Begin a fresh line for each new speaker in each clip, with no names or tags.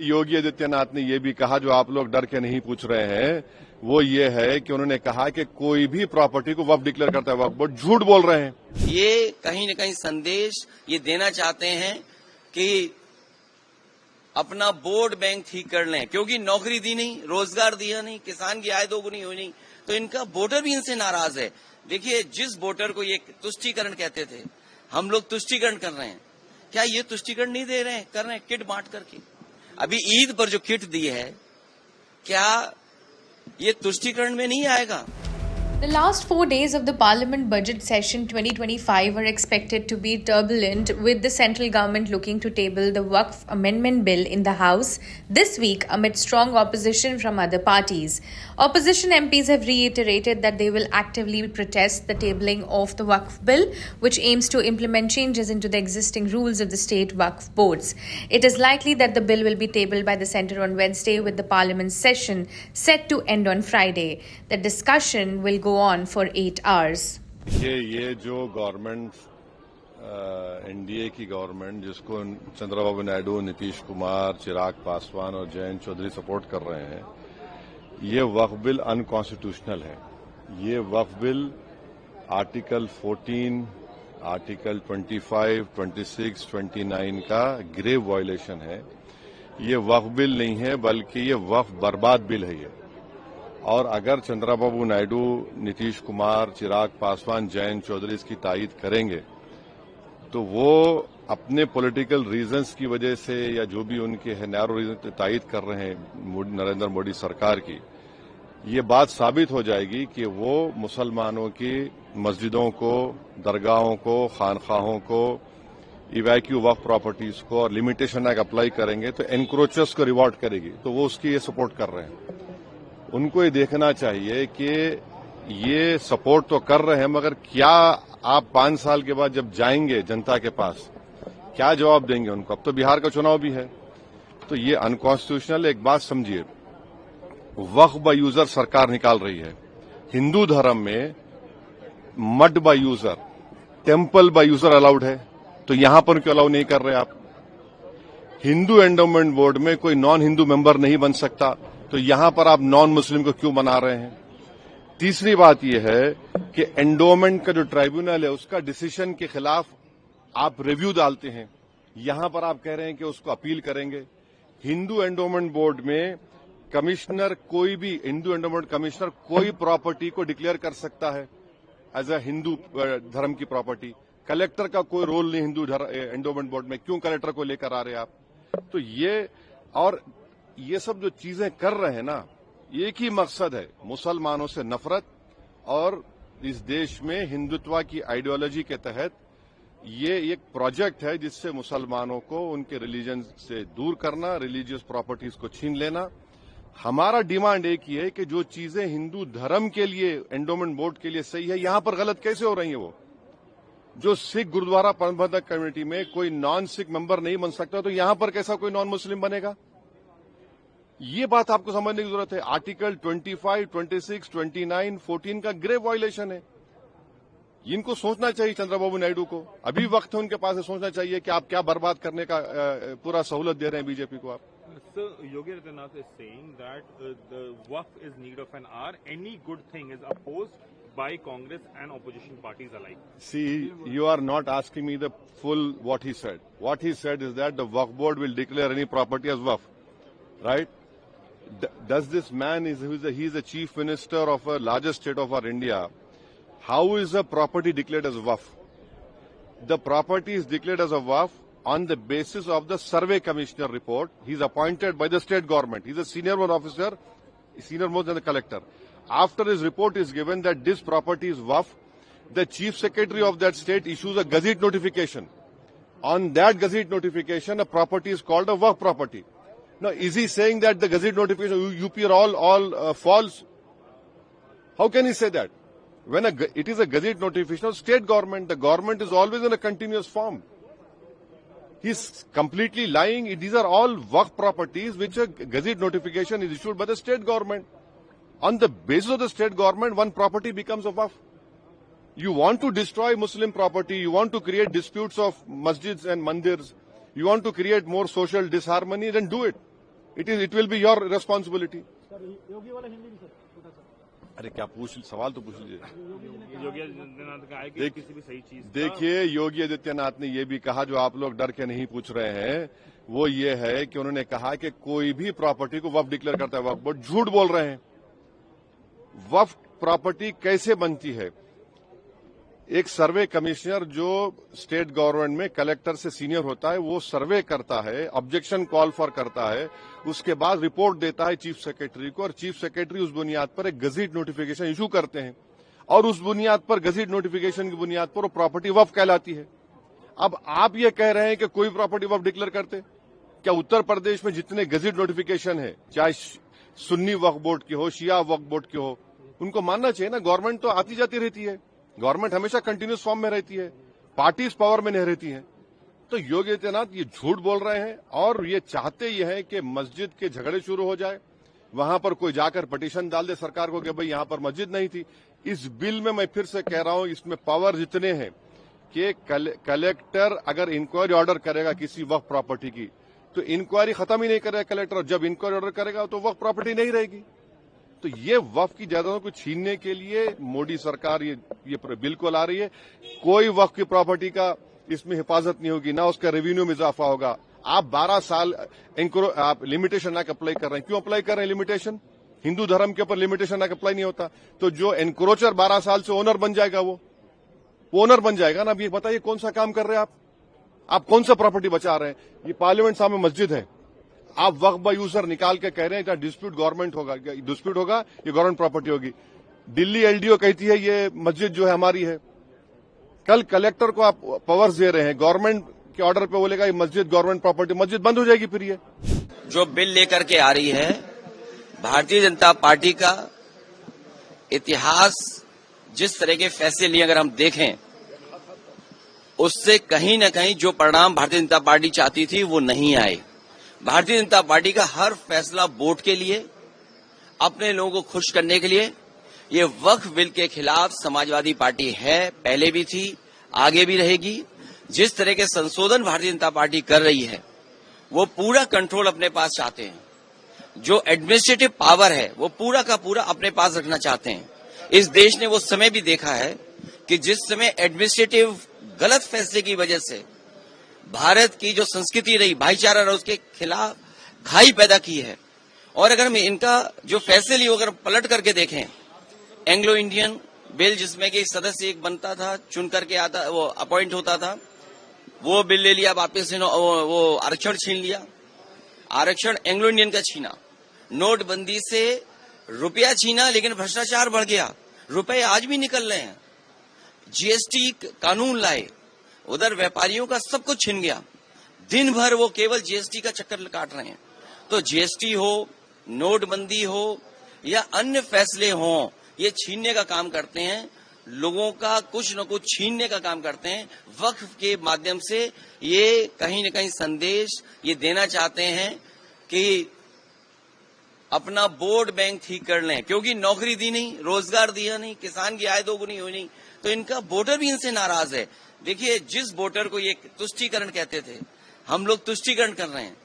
योगी आदित्यनाथ ने ये भी कहा, जो आप लोग डर के नहीं पूछ रहे हैं, वो ये है कि उन्होंने कहा कि कोई भी प्रॉपर्टी को वक्फ डिक्लेयर करता है वक्फ बोर्ड, झूठ बोल रहे हैं।
ये कहीं न कहीं संदेश ये देना चाहते हैं कि अपना वोट बैंक ठीक कर लें, क्योंकि नौकरी दी नहीं, रोजगार दिया नहीं, किसान की आय दोगुनी हुई नहीं, तो इनका वोटर भी इनसे नाराज है। देखिए, जिस वोटर को ये तुष्टीकरण कहते थे, हम लोग तुष्टीकरण कर रहे हैं, क्या ये तुष्टीकरण नहीं दे रहे हैं? कर रहे हैं किट बांट करके। अभी ईद पर जो किट दी है, क्या ये तुष्टीकरण में नहीं आएगा?
The last 4 days of the Parliament budget session 2025 are expected to be turbulent, with the central government looking to table the Waqf Amendment Bill in the House this week amid strong opposition from other parties. Opposition MPs have reiterated that they will actively protest the tabling of the Waqf Bill, which aims to implement changes into the existing rules of the state Waqf boards. It is likely that the bill will be tabled by the centre on Wednesday, with the Parliament session set to end on Friday. The discussion will go on for 8 hours.
ये जो government, NDA की government, जिसको चंद्रबाबू नायडू, नीतीश कुमार, चिराग पासवान और Jayant Chaudhary support कर रहे हैं, ये वक्फ bill unconstitutional है। ये वक्फ बिल आर्टिकल 14, आर्टिकल 25, 26, 29 का ग्रेव वायलेशन है। ये वक्फ बिल नहीं है, बल्कि ये वक्फ बर्बाद बिल है ये। और अगर चंद्रबाबू नायडू, नीतीश कुमार, चिराग पासवान, जयंत चौधरी इसकी तायीद करेंगे, तो वो अपने पॉलिटिकल रीजंस की वजह से, या जो भी उनके है नैरो रीजन तायीद कर रहे हैं नरेंद्र मोदी सरकार की, ये बात साबित हो जाएगी कि वो मुसलमानों की मस्जिदों को, दरगाहों को, खानखाहों को, इवैक्यू वक्फ प्रॉपर्टीज को और लिमिटेशन एक्ट अप्लाई करेंगे तो एनक्रोचर्स को रिवॉर्ड करेगी। तो वो उसकी ये सपोर्ट कर रहे हैं। उनको ये देखना चाहिए कि ये सपोर्ट तो कर रहे हैं, मगर क्या आप 5 साल के बाद जब जाएंगे जनता के पास, क्या जवाब देंगे उनको? अब तो बिहार का चुनाव भी है। तो ये अनकॉन्स्टिट्यूशनल। एक बात समझिए, वक्फ बाय यूजर सरकार निकाल रही है। हिंदू धर्म में mud by user, temple by user allowed है, तो यहां पर क्यों अलाउ नहीं कर रहे आप? हिंदू एंडोमेंट बोर्ड में कोई नॉन हिंदू मेंबर नहीं बन सकता, तो यहां पर आप नॉन मुस्लिम को क्यों बना रहे हैं? तीसरी बात यह है कि एंडोमेंट का जो ट्राइब्यूनल है, उसका डिसीजन के खिलाफ आप रिव्यू डालते हैं। यहां पर आप कह रहे हैं कि उसको अपील करेंगे। हिंदू एंडोमेंट बोर्ड में कमिश्नर, कोई भी हिंदू एंडोमेंट कमिश्नर कोई प्रॉपर्टी को डिक्लेयर कर सकता है एज अ हिंदू धर्म की प्रॉपर्टी। कलेक्टर का कोई रोल नहीं हिंदू एंडोमेंट बोर्ड में। क्यों कलेक्टर को लेकर आ रहे हैं आप? तो ये सब जो चीजें कर रहे हैं ना, एक ही मकसद है, मुसलमानों से नफरत, और इस देश में हिंदुत्व की आइडियोलॉजी के तहत ये एक प्रोजेक्ट है जिससे मुसलमानों को उनके रिलीजन से दूर करना, रिलीजियस प्रॉपर्टीज को छीन लेना। हमारा डिमांड एक ही है कि जो चीजें हिंदू धर्म के लिए, एंडोमेंट बोर्ड के लिए सही है, यहां पर गलत कैसे हो रही है? वो जो सिख गुरुद्वारा प्रबंधक कमेटी में कोई नॉन सिख मेंबर नहीं बन सकता, तो यहां पर कैसा कोई नॉन मुस्लिम बनेगा? ये बात आपको समझने की जरूरत है। आर्टिकल 25, 26, 29, 14 का ग्रेव वायलेशन है। इनको सोचना चाहिए चंद्रबाबू नायडू को। अभी वक्त है उनके पास है, सोचना चाहिए कि आप क्या बर्बाद करने का पूरा सहूलत दे रहे हैं बीजेपी को आप।
Sir, Yogi Adityanath is saying that the Waqf is need of an hour. Any good thing is opposed by Congress and opposition parties alike.
See, you are not asking me the full what he said. What he said is that the Waqf board will declare any property as Waqf, right? Does this man he is the chief minister of a largest state of our India? How is a property declared as Waqf? The property is declared as a Waqf on the basis of the survey commissioner report. He is appointed by the state government. He is a senior one officer, senior more than the collector. After his report is given that this property is Waqf, the chief secretary of that state issues a gazette notification. On that gazette notification, a property is called a Waqf property. Now, is he saying that the gazette notification UP are all false? How can he say that? When it is a gazette notification of state government, the government is always in a continuous form. He's completely lying. These are all Waqf properties which a gazette notification is issued by the state government. On the basis of the state government, one property becomes a Waqf. You want to destroy Muslim property, you want to create disputes of masjids and mandirs, you want to create more social disharmony, then do it. It will be your responsibility.
Yogi वाला हिंदी भी sir, छोटा सा।
अरे क्या पूछ, सवाल तो पूछ लीजिए।
योगी आदित्यनाथ का है कि किसी भी सही चीज
देखिए, योगी आदित्यनाथ ने ये भी कहा, जो आप लोग डर के नहीं पूछ रहे हैं, वो ये है कि उन्होंने कहा कि कोई भी प्रॉपर्टी को वक्फ डिक्लेयर करता है वक्फ बोर्ड। झूठ बोल रहे हैं। वक्फ प्रॉपर्टी कैसे बनती है? एक सर्वे कमिश्नर जो स्टेट गवर्नमेंट में कलेक्टर से सीनियर होता है, वो सर्वे करता है, ऑब्जेक्शन कॉल फॉर करता है, उसके बाद रिपोर्ट देता है चीफ सेक्रेटरी को, और चीफ सेक्रेटरी उस बुनियाद पर एक गजेट नोटिफिकेशन इशू करते हैं, और उस बुनियाद पर, गजेट नोटिफिकेशन की बुनियाद पर वो प्रॉपर्टी वक्फ कहलाती है। अब आप ये कह रहे हैं कि कोई प्रॉपर्टी वक्फ डिक्लेयर करते? क्या उत्तर प्रदेश में जितने गजेट नोटिफिकेशन है, चाहे सुन्नी वक्फ बोर्ड के हो, शिया वक्फ बोर्ड के हो, उनको मानना चाहिए ना। गवर्नमेंट तो आती जाती रहती है, गवर्नमेंट हमेशा कंटिन्यूस फॉर्म में रहती है, पार्टीज पावर में नहीं रहती हैं। तो योगी आदित्यनाथ ये झूठ बोल रहे हैं, और ये चाहते ये हैं कि मस्जिद के झगड़े शुरू हो जाए, वहां पर कोई जाकर पिटीशन डाल दे सरकार को कि भाई यहां पर मस्जिद नहीं थी। इस बिल में मैं फिर से कह रहा हूं, इसमें पावर जितने हैं कि कलेक्टर अगर इंक्वायरी ऑर्डर करेगा किसी वक्फ प्रॉपर्टी की, तो इंक्वायरी खत्म ही नहीं करेगा कलेक्टर, और जब इंक्वायरी ऑर्डर करेगा तो वक्फ प्रॉपर्टी नहीं रहेगी। तो ये वक्फ की जायदादों को छीनने के लिए मोदी सरकार ये बिल को ला रही है। कोई वक्फ की प्रॉपर्टी का इसमें हिफाजत नहीं होगी, ना उसका रेवेन्यू में इजाफा होगा। आप 12 साल आप लिमिटेशन ना अप्लाई कर रहे हैं। क्यों अप्लाई कर रहे हैं लिमिटेशन? हिंदू धर्म के ऊपर लिमिटेशन ना अप्लाई नहीं होता। तो जो एनक्रोचर 12 साल से ओनर बन जाएगा, वो ओनर बन जाएगा ना। अब ये बताइए कौन सा काम कर रहे हैं आप कौन सा प्रॉपर्टी बचा रहे हैं? ये पार्लियामेंट सामने मस्जिद है, आप वक्फ बाय यूजर निकाल के कह रहे हैं कि डिस्प्यूट गवर्नमेंट होगा, डिस्प्यूट होगा, ये गवर्नमेंट प्रॉपर्टी होगी। दिल्ली एलडीओ कहती है ये मस्जिद जो है हमारी है। कल कलेक्टर को आप पावर्स दे रहे हैं, गवर्नमेंट के ऑर्डर पे बोलेगा ये मस्जिद गवर्नमेंट प्रॉपर्टी, मस्जिद बंद हो जाएगी फिर। ये
जो बिल लेकर के आ रही है भारतीय जनता पार्टी का इतिहास, जिस तरह के फैसले लिए अगर हम देखें, उससे कहीं न कहीं जो परिणाम भारतीय जनता पार्टी चाहती थी वो नहीं आए। भारतीय जनता पार्टी का हर फैसला वोट के लिए, अपने लोगों को खुश करने के लिए। ये वक्फ बिल के खिलाफ समाजवादी पार्टी है, पहले भी थी, आगे भी रहेगी। जिस तरह के संशोधन भारतीय जनता पार्टी कर रही है, वो पूरा कंट्रोल अपने पास चाहते हैं। जो एडमिनिस्ट्रेटिव पावर है वो पूरा का पूरा अपने पास रखना चाहते हैं। इस देश ने वो समय भी देखा है कि जिस समय एडमिनिस्ट्रेटिव गलत फैसले की वजह से भारत की जो संस्कृति रही, भाईचारा रहा, उसके खिलाफ खाई पैदा की है। और अगर हम इनका जो फैसले लिए अगर पलट करके देखें, एंग्लो इंडियन बिल जिसमें कि सदस्य एक बनता था, चुन करके आता, वो अपॉइंट होता था, वो बिल ले लिया वापस, वो आरक्षण छीन लिया। आरक्षण एंग्लो इंडियन का छीना, नोटबंदी से रुपया छीना, लेकिन भ्रष्टाचार बढ़ गया, रुपए आज भी निकल रहे हैं। जीएसटी कानून लाए, उधर व्यापारियों का सब कुछ छिन गया, दिन भर वो केवल जीएसटी का चक्कर काट रहे हैं। तो जीएसटी हो, नोटबंदी हो या अन्य फैसले हों, ये छीनने का काम करते हैं, लोगों का कुछ न कुछ छीनने का काम करते हैं। वक्फ के माध्यम से ये कहीं न कहीं संदेश ये देना चाहते हैं कि अपना वोट बैंक ठीक कर लें, क्योंकि नौकरी दी नहीं, रोजगार दिया नहीं, किसान की आय दोगुनी हुई नहीं, तो इनका वोटर भी इनसे नाराज है। देखिए, जिस वोटर को ये तुष्टीकरण कहते थे, हम लोग तुष्टीकरण कर रहे हैं,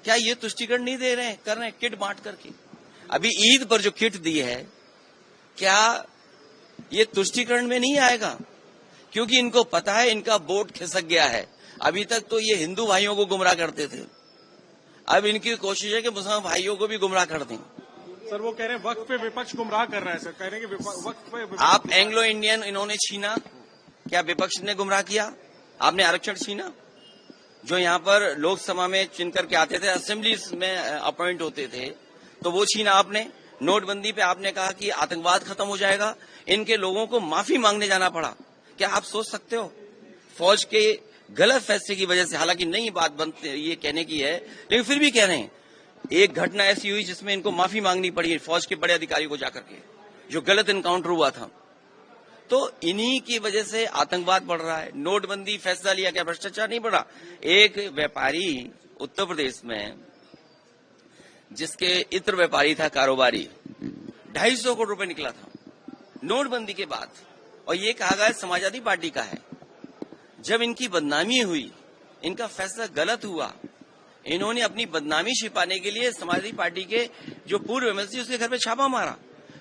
क्या ये तुष्टीकरण नहीं दे रहे हैं? कर रहे हैं किट बांट करके। अभी ईद पर जो किट दी है, क्या ये तुष्टीकरण में नहीं आएगा? क्योंकि इनको पता है इनका वोट खिसक गया है। अभी तक तो ये हिंदू भाइयों को गुमराह करते थे, अब इनकी कोशिश है कि मुसलमान भाइयों को भी गुमराह कर दें।
सर वो कह रहे हैं वक्फ पे विपक्ष गुमराह कर रहा है। सर कह रहे हैं कि वक्फ पे
आप एंग्लो इंडियन इन्होंने छीना, क्या विपक्ष ने गुमराह किया? आपने आरक्षण छीना, जो यहाँ पर लोकसभा में चुन करके आते थे, असेंबली में अपॉइंट होते थे, तो वो छीना आपने। नोटबंदी पे आपने कहा कि आतंकवाद खत्म हो जाएगा, इनके लोगों को माफी मांगने जाना पड़ा। क्या आप सोच सकते हो? फौज के गलत फैसले की वजह से, हालांकि नई बात बनती ये कहने की है, लेकिन फिर भी कह रहे हैं, एक घटना ऐसी हुई जिसमें इनको माफी मांगनी पड़ी फौज के बड़े अधिकारी को जाकर के, जो गलत एनकाउंटर हुआ था। तो इन्हीं की वजह से आतंकवाद बढ़ रहा है। नोटबंदी फैसला लिया, क्या भ्रष्टाचार नहीं बढ़ा? एक व्यापारी उत्तर प्रदेश में, जिसके इत्र व्यापारी था, कारोबारी, 250 करोड़ रुपए निकला था नोटबंदी के बाद, और ये कहा गया समाजवादी पार्टी का है। जब इनकी बदनामी हुई, इनका फैसला गलत हुआ, इन्होंने अपनी बदनामी छिपाने के लिए समाजवादी पार्टी के जो पूर्व एमएलसी उसके घर पे छापा मारा।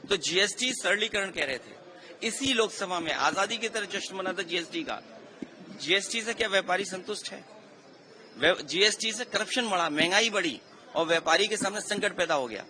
तो जीएसटी सरलीकरण कह रहे थे, इसी लोकसभा में आजादी की तरह जश्न मना था जीएसटी का। जीएसटी से क्या व्यापारी संतुष्ट है? जीएसटी से करप्शन बढ़ा, महंगाई बढ़ी और व्यापारी के सामने संकट पैदा हो गया।